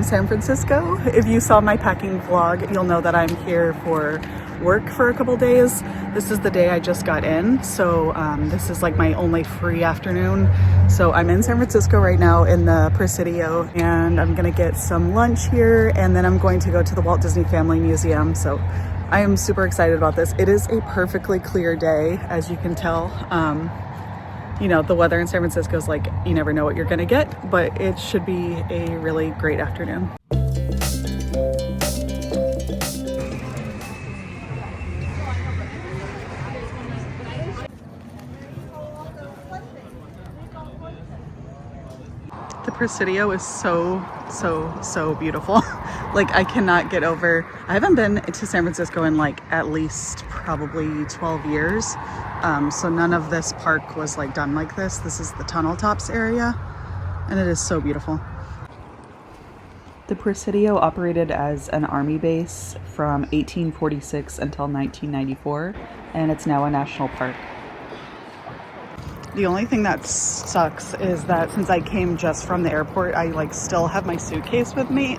San Francisco. If you saw my packing vlog, you'll know that I'm here for work for a couple days. This is the day I just got in, so this is like my only free afternoon. So I'm in San Francisco right now in the Presidio, and I'm gonna get some lunch here, and then I'm going to go to the Walt Disney Family Museum. So I am super excited about this. It is a perfectly clear day, as you can tell. You know, the weather in San Francisco is like, you never know what you're gonna get, but it should be a really great afternoon. The Presidio is so beautiful. Like, I cannot get over. I haven't been to San Francisco in like at least probably 12 years. So none of this park was like done like this. This is the Tunnel Tops area, and it is so beautiful. The Presidio operated as an army base from 1846 until 1994, and it's now a national park. The only thing that sucks is that since I came just from the airport, I like still have my suitcase with me,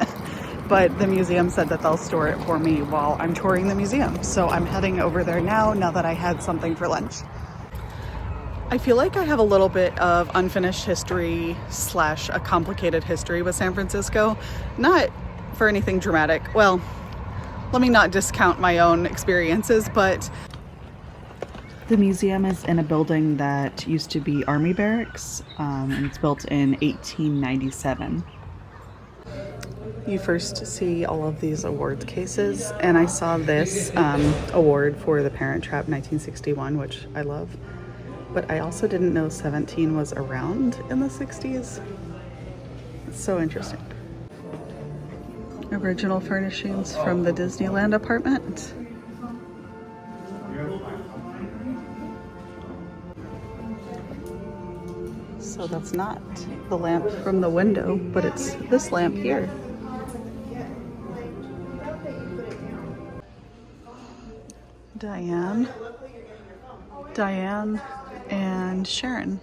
but the museum said that they'll store it for me while I'm touring the museum. So I'm heading over there now that I had something for lunch. I feel like I have a little bit of unfinished history / a complicated history with San Francisco. Not for anything dramatic. Well, let me not discount my own experiences, but the museum is in a building that used to be Army barracks, and it's built in 1897. You first see all of these awards cases, and I saw this award for The Parent Trap 1961, which I love. But I also didn't know 17 was around in the 60s. It's so interesting. Original furnishings from the Disneyland apartment. So that's not the lamp from the window, but it's this lamp here. Diane, and Sharon.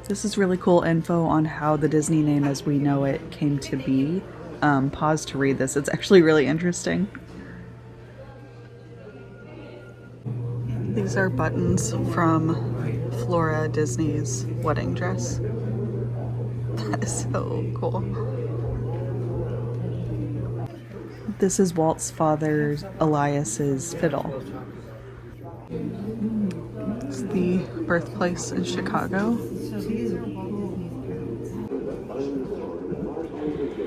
This is really cool info on how the Disney name as we know it came to be. Pause to read this. It's actually really interesting. These are buttons from Flora Disney's wedding dress. That is so cool. This is Walt's father Elias's fiddle. It's the birthplace in Chicago.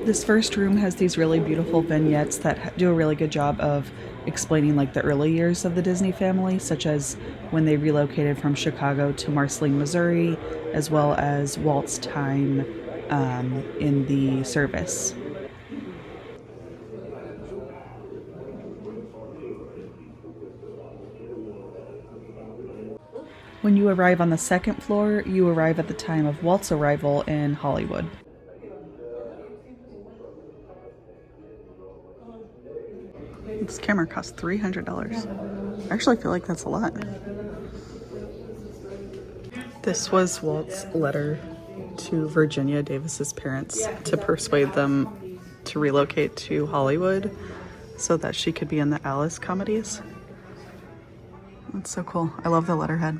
This first room has these really beautiful vignettes that do a really good job of explaining like the early years of the Disney family, such as when they relocated from Chicago to Marceline, Missouri, as well as Walt's time in the service. When you arrive on the second floor, you arrive at the time of Walt's arrival in Hollywood. This camera cost $300. I actually feel like that's a lot. This was Walt's letter to Virginia Davis's parents to persuade them to relocate to Hollywood so that she could be in the Alice comedies. That's so cool. I love the letterhead.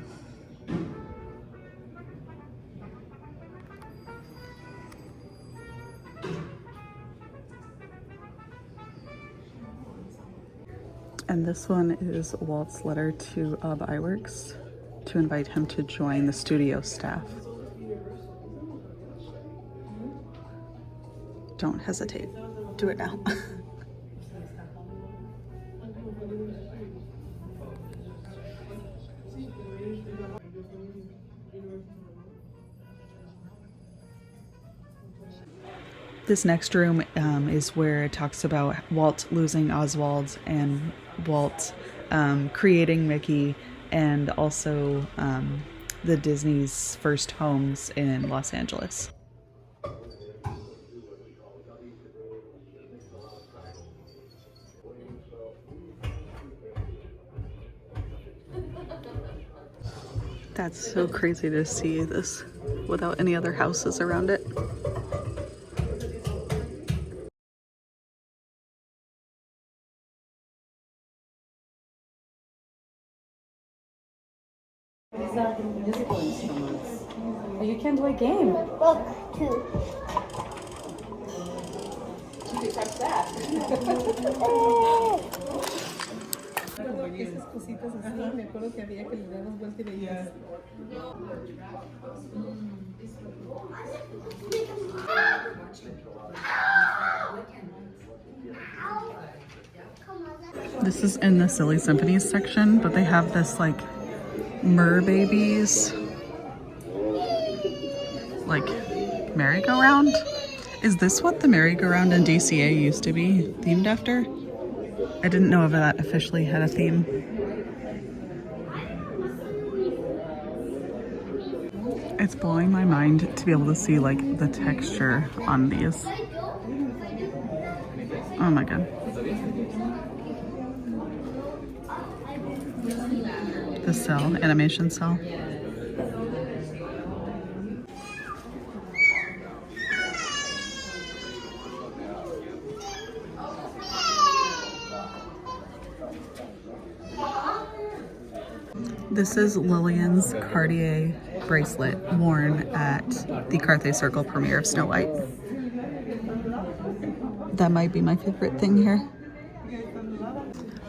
And this one is Walt's letter to Iwerks to invite him to join the studio staff. Don't hesitate. Do it now. This next room is where it talks about Walt losing Oswald and Walt creating Mickey, and also the Disney's first homes in Los Angeles. That's so crazy to see this without any other houses around it. These are the musical instruments. Oh, you can do a game. Look, two. You can touch that. Esas cositas así, me acuerdo que había que le damos vuelta y veías. This is in the Silly Symphonies section, but they have this like mer babies like merry-go-round. Is this what the merry-go-round in DCA used to be themed after? I didn't know if that officially had a theme. It's blowing my mind to be able to see like the texture on these. Oh my god. The cell, animation cell. This is Lillian's Cartier bracelet worn at the Carthay Circle premiere of Snow White. That might be my favorite thing here.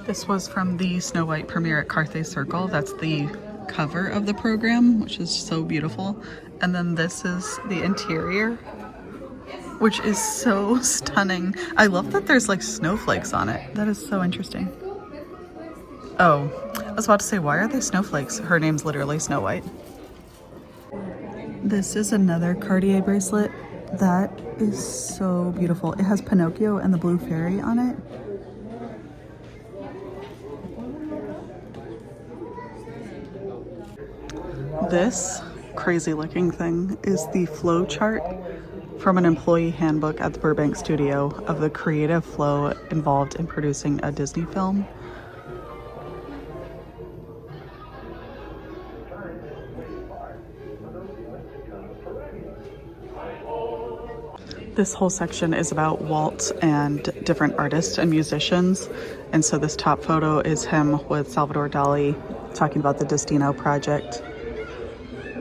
This was from the Snow White premiere at Carthay Circle. That's the cover of the program, which is so beautiful. And then this is the interior, which is so stunning. I love that there's like snowflakes on it. That is so interesting. Oh, I was about to say, why are they snowflakes? Her name's literally Snow White. This is another Cartier bracelet. That is so beautiful. It has Pinocchio and the Blue Fairy on it. This crazy looking thing is the flow chart from an employee handbook at the Burbank studio of the creative flow involved in producing a Disney film. This whole section is about Walt and different artists and musicians. And so this top photo is him with Salvador Dali talking about the Destino project.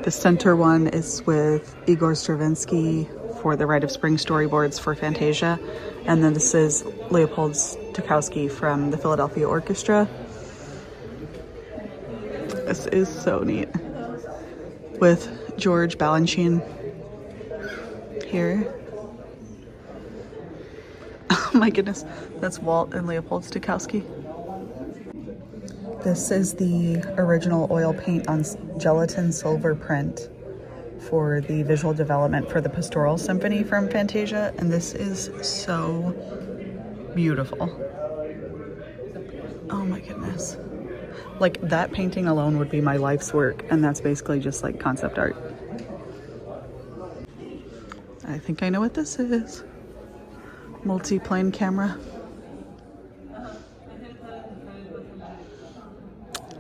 The center one is with Igor Stravinsky for the Rite of Spring storyboards for Fantasia. And then this is Leopold Stokowski from the Philadelphia Orchestra. This is so neat. With George Balanchine here. Oh my goodness, that's Walt and Leopold Stokowski. This is the original oil paint on gelatin silver print for the visual development for the Pastoral Symphony from Fantasia, and this is so beautiful. Oh my goodness. Like, that painting alone would be my life's work, and that's basically just like concept art. I think I know what this is. Multi-plane camera.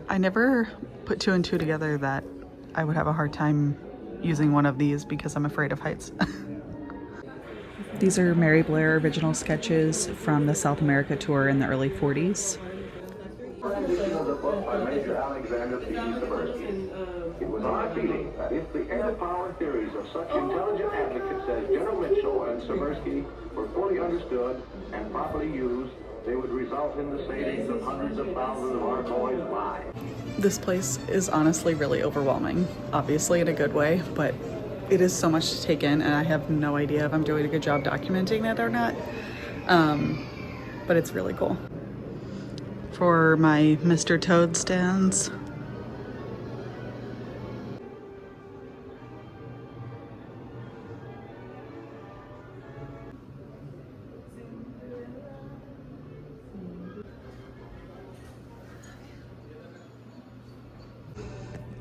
I never put two and two together that I would have a hard time using one of these because I'm afraid of heights. These are Mary Blair original sketches from the South America tour in the early 40s. It was our feeling that if the air power theories of such intelligent advocates as General Mitchell and Seversky were fully understood and properly used, they would result in the savings of hundreds of thousands of our boys' lives. This place is honestly really overwhelming, obviously in a good way, but it is so much to take in, and I have no idea if I'm doing a good job documenting it or not. But it's really cool. For my Mr. Toad stands.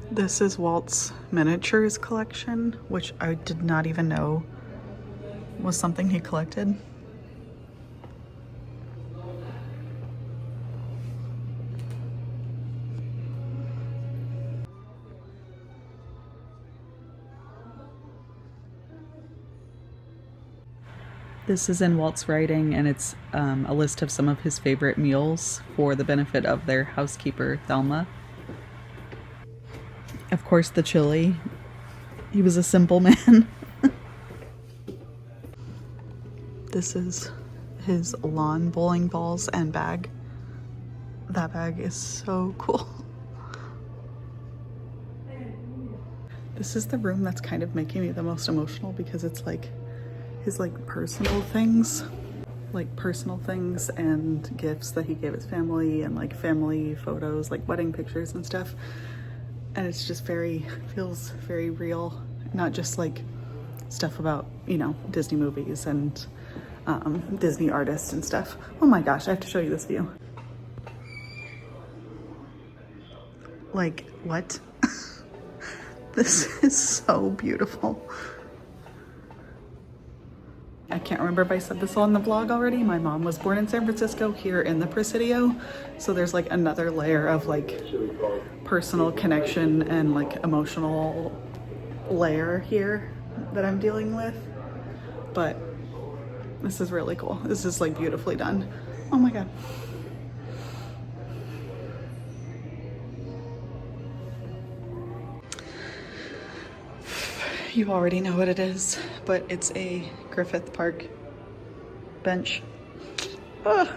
This is Walt's miniatures collection, which I did not even know was something he collected. This is in Walt's writing, and it's a list of some of his favorite meals for the benefit of their housekeeper, Thelma. Of course, the chili. He was a simple man. This is his lawn bowling balls and bag. That bag is so cool. This is the room that's kind of making me the most emotional because it's like his personal things and gifts that he gave his family and like family photos, like wedding pictures and stuff. And it's just feels very real, not just like stuff about, you know, Disney movies and Disney artists and stuff. Oh my gosh, I have to show you this view. Like, what? This is so beautiful. I can't remember if I said this on the vlog already. My mom was born in San Francisco, here in the Presidio. So there's like another layer of like personal connection and like emotional layer here that I'm dealing with. But this is really cool. This is like beautifully done. Oh my God. You already know what it is, but it's a Griffith Park bench. Ah.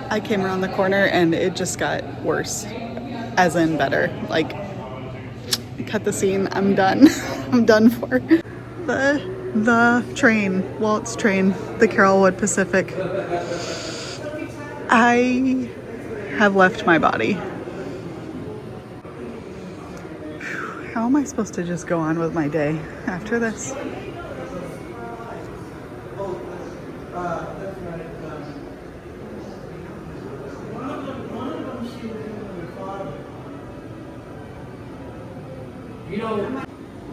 I came around the corner and it just got worse, as in better. Like, cut the scene, I'm done. I'm done for. The train, Walt's train, the Carrollwood Pacific. I have left my body. How am I supposed to just go on with my day after this?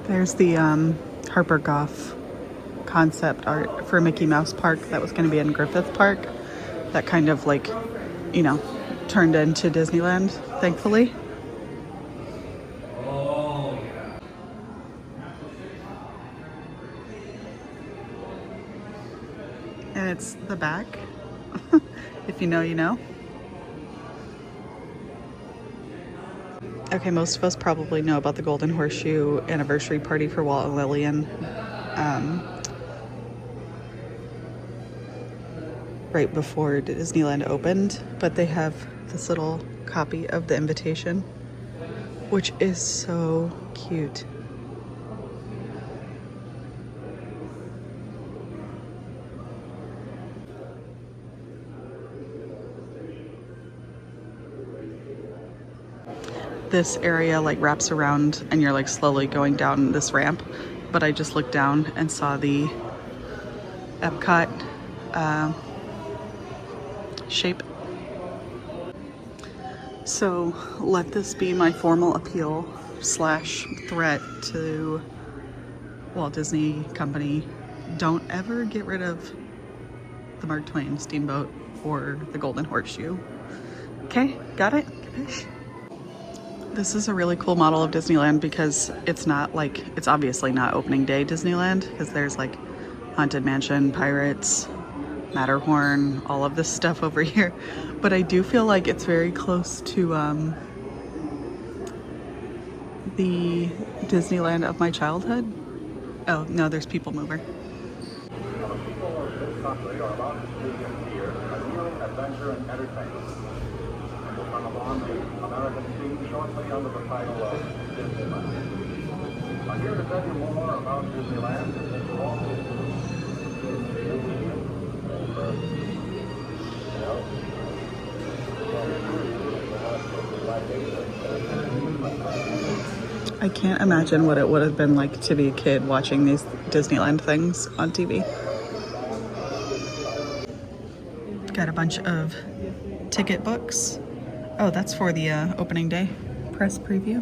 There's the Harper Goff concept art for Mickey Mouse Park that was going to be in Griffith Park. That kind of like, you know, turned into Disneyland, thankfully. And it's the back. If you know, you know. Okay, most of us probably know about the Golden Horseshoe anniversary party for Walt and Lillian. Right before Disneyland opened, but they have this little copy of the invitation, which is so cute. This area like wraps around and you're like slowly going down this ramp, but I just looked down and saw the Epcot shape. So let this be my formal appeal / threat to Walt Disney Company. Don't ever get rid of the Mark Twain Steamboat or the Golden Horseshoe. Okay, got it? Capiche? This is a really cool model of Disneyland because it's not like, it's obviously not opening day Disneyland because there's like Haunted Mansion, Pirates, Matterhorn, all of this stuff over here. But I do feel like it's very close to the Disneyland of my childhood. Oh, no, there's People Mover. People of this country are allowed to see and hear a new adventure and entertainment. And will come upon the American scene shortly under the title of Disneyland. I'm here to tell you more about Disneyland and Mr. Walt Disney. I can't imagine what it would have been like to be a kid watching these Disneyland things on TV. Got a bunch of ticket books. Oh, that's for the opening day press preview.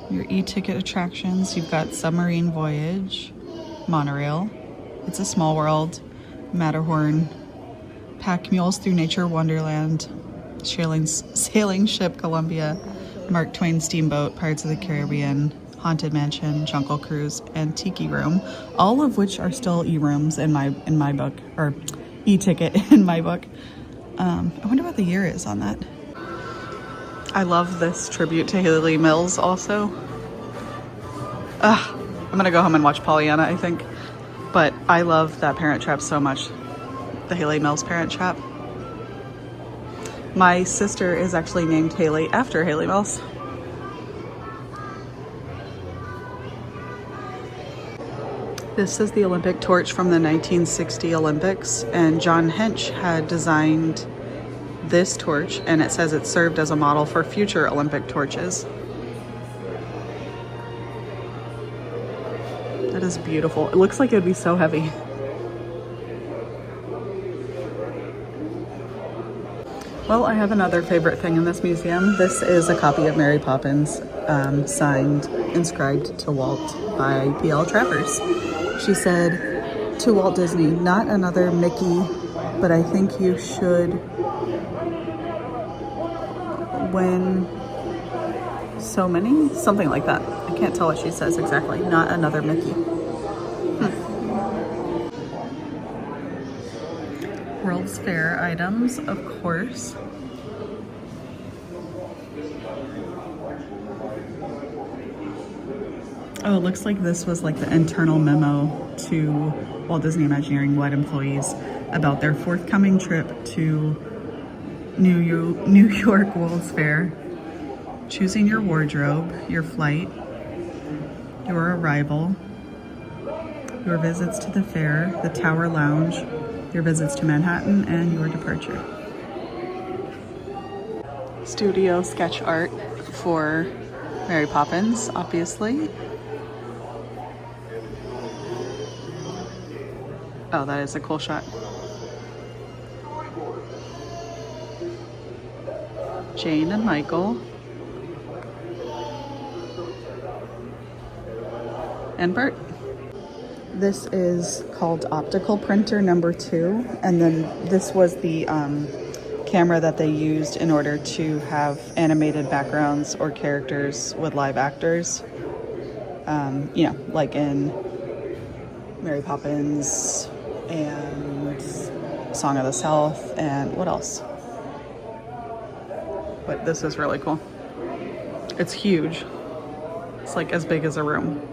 Your e-ticket attractions. You've got Submarine Voyage, Monorail, It's a Small World, Matterhorn, Pack Mules Through Nature Wonderland, Sailing Ship Columbia, Mark Twain Steamboat, Pirates of the Caribbean, Haunted Mansion, Jungle Cruise, and Tiki Room, all of which are still e-rooms in my book, or e-ticket in my book. I wonder what the year is on that. I love this tribute to Haley Mills also. I'm gonna go home and watch Pollyanna, I think. But I love that Parent Trap so much. The Haley Mills Parent Trap. My sister is actually named Haley after Haley Mills. This is the Olympic torch from the 1960 Olympics, and John Hench had designed this torch, and it says it served as a model for future Olympic torches. That is beautiful. It looks like it would be so heavy. Well, I have another favorite thing in this museum. This is a copy of Mary Poppins, signed, inscribed to Walt by P.L. Travers. She said, "To Walt Disney, not another Mickey, but I think you should win so many," something like that. I can't tell what she says exactly. Not another Mickey. World's Fair items, of course. Oh, it looks like this was like the internal memo to Walt Disney Imagineering Wide employees about their forthcoming trip to New York World's Fair. Choosing your wardrobe, your flight, your arrival, your visits to the fair, the Tower Lounge, your visits to Manhattan, and your departure. Studio sketch art for Mary Poppins, obviously. Oh, that is a cool shot. Jane and Michael. And Bert. This is called optical printer number 2, and then this was the camera that they used in order to have animated backgrounds or characters with live actors. You know, like in Mary Poppins and Song of the South, and what else? But this is really cool. It's huge. It's like as big as a room.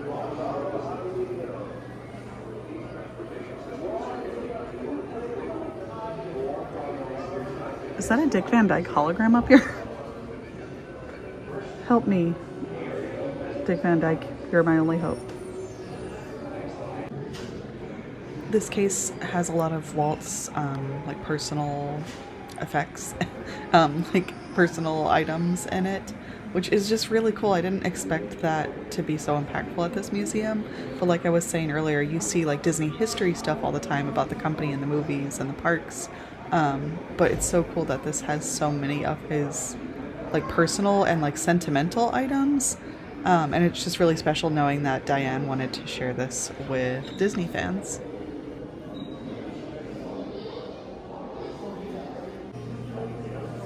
Is that a Dick Van Dyke hologram up here? Help me, Dick Van Dyke. You're my only hope. This case has a lot of Walt's like personal effects, like personal items in it, which is just really cool. I didn't expect that to be so impactful at this museum, but like I was saying earlier, you see like Disney history stuff all the time about the company and the movies and the parks, but it's so cool that this has so many of his like personal and like sentimental items, and it's just really special knowing that Diane wanted to share this with Disney fans.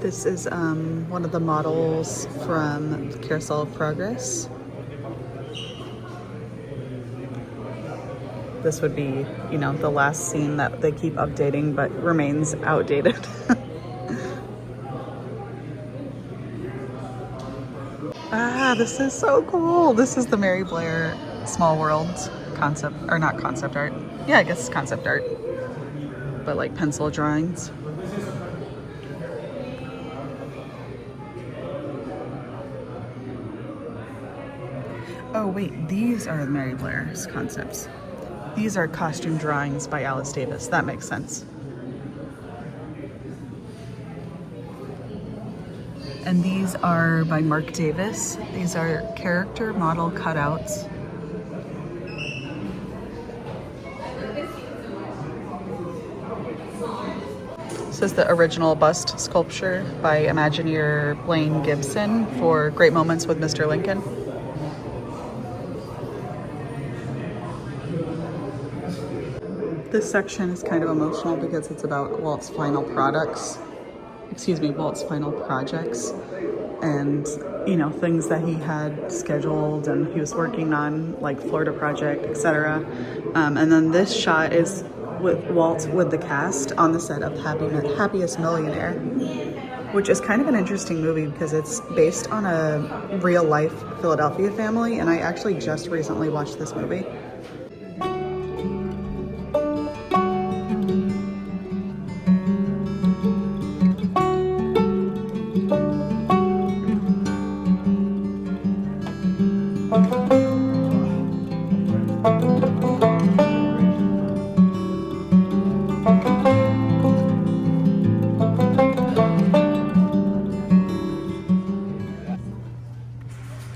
This is one of the models from the Carousel of Progress. This would be, you know, the last scene that they keep updating but remains outdated. Ah, this is so cool. This is the Mary Blair Small World concept, or not concept art. Yeah, I guess it's concept art, but like pencil drawings. Oh wait, these are Mary Blair's concepts. These are costume drawings by Alice Davis. That makes sense. And these are by Mark Davis. These are character model cutouts. This is the original bust sculpture by Imagineer Blaine Gibson for Great Moments with Mr. Lincoln. This section is kind of emotional because it's about Walt's final projects, and, you know, things that he had scheduled and he was working on, like Florida Project, etc. And then this shot is with Walt with the cast on the set of Happiest Millionaire, which is kind of an interesting movie because it's based on a real life Philadelphia family, and I actually just recently watched this movie.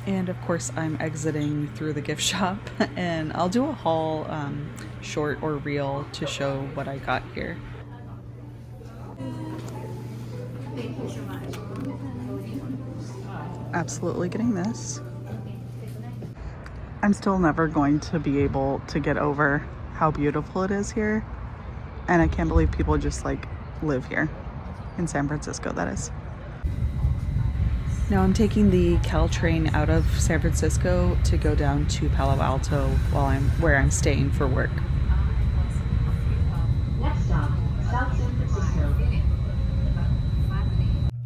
And of course I'm exiting through the gift shop, and I'll do a haul, short or reel, to show what I got here. Absolutely getting this. I'm still never going to be able to get over how beautiful it is here, and I can't believe people just like live here in San Francisco, that is. Now I'm taking the Caltrain out of San Francisco to go down to Palo Alto where I'm staying for work. Next stop, South San Francisco.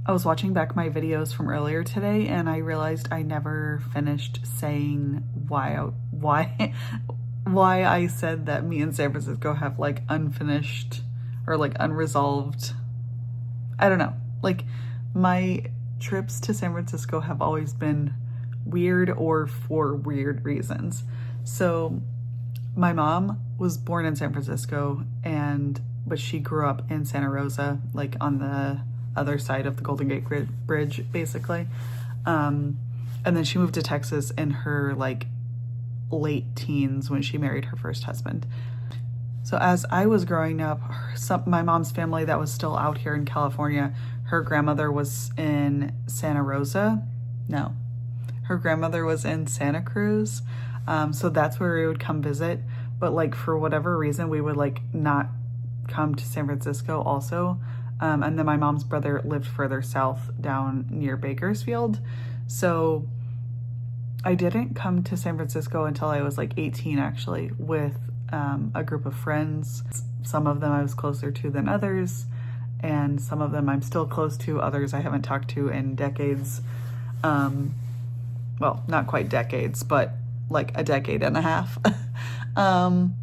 I was watching back my videos from earlier today and I realized I never finished saying why I said that me and San Francisco have like unfinished or like unresolved, I don't know, like my trips to San Francisco have always been weird or for weird reasons. So my mom was born in San Francisco but she grew up in Santa Rosa, like on the other side of the Golden Gate Bridge, basically. And then she moved to Texas in her like late teens when she married her first husband. So as I was growing up, my mom's family that was still out here in California, her grandmother was in Santa Rosa. No, her grandmother was in Santa Cruz. So that's where we would come visit. But like for whatever reason, we would like not come to San Francisco also. And then my mom's brother lived further south down near Bakersfield. So I didn't come to San Francisco until I was like 18 actually, with a group of friends. Some of them I was closer to than others, and some of them I'm still close to, others I haven't talked to in decades. Well, not quite decades, but like a decade and a half. Long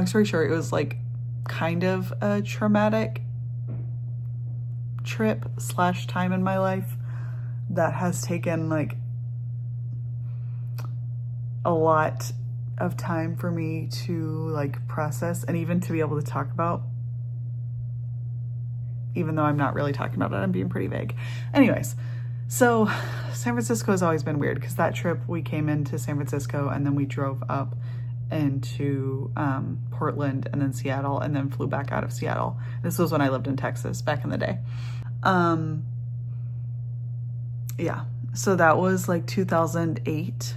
story short, it was like kind of a traumatic trip / time in my life that has taken like a lot of time for me to like process and even to be able to talk about, even though I'm not really talking about it, I'm being pretty vague. Anyways, so San Francisco has always been weird because that trip we came into San Francisco and then we drove up into Portland and then Seattle and then flew back out of Seattle. This was when I lived in Texas back in the day. Yeah, so that was like 2008.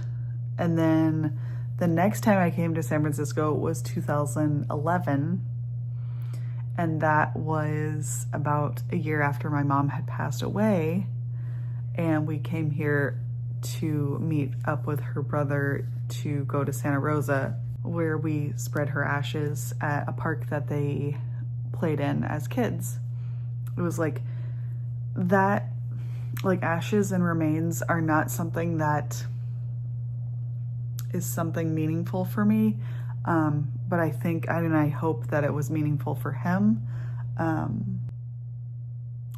And then the next time I came to San Francisco was 2011. And that was about a year after my mom had passed away. And we came here to meet up with her brother to go to Santa Rosa, where we spread her ashes at a park that they played in as kids. It was like that, like ashes and remains are not something that is something meaningful for me. But I think, I hope that it was meaningful for him.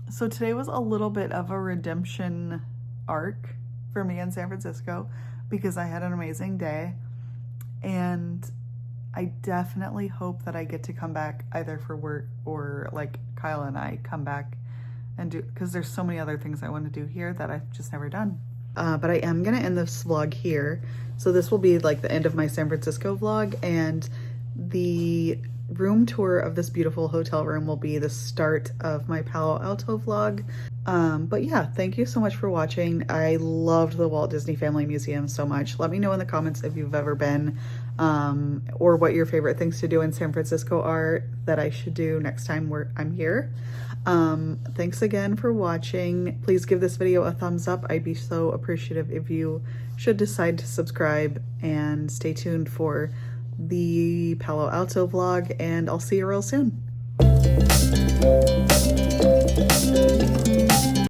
So today was a little bit of a redemption arc for me in San Francisco because I had an amazing day. And I definitely hope that I get to come back either for work or like Kyle and I come back and do, because there's so many other things I want to do here that I've just never done. But I am gonna end this vlog here. So this will be like the end of my San Francisco vlog, and the room tour of this beautiful hotel room will be the start of my Palo Alto vlog. But yeah, thank you so much for watching. I loved the Walt Disney Family Museum so much. Let me know in the comments if you've ever been, or what your favorite things to do in San Francisco are that I should do next time I'm here. Thanks again for watching. Please give this video a thumbs up. I'd be so appreciative if you should decide to subscribe, and stay tuned for the Palo Alto vlog, and I'll see you real soon.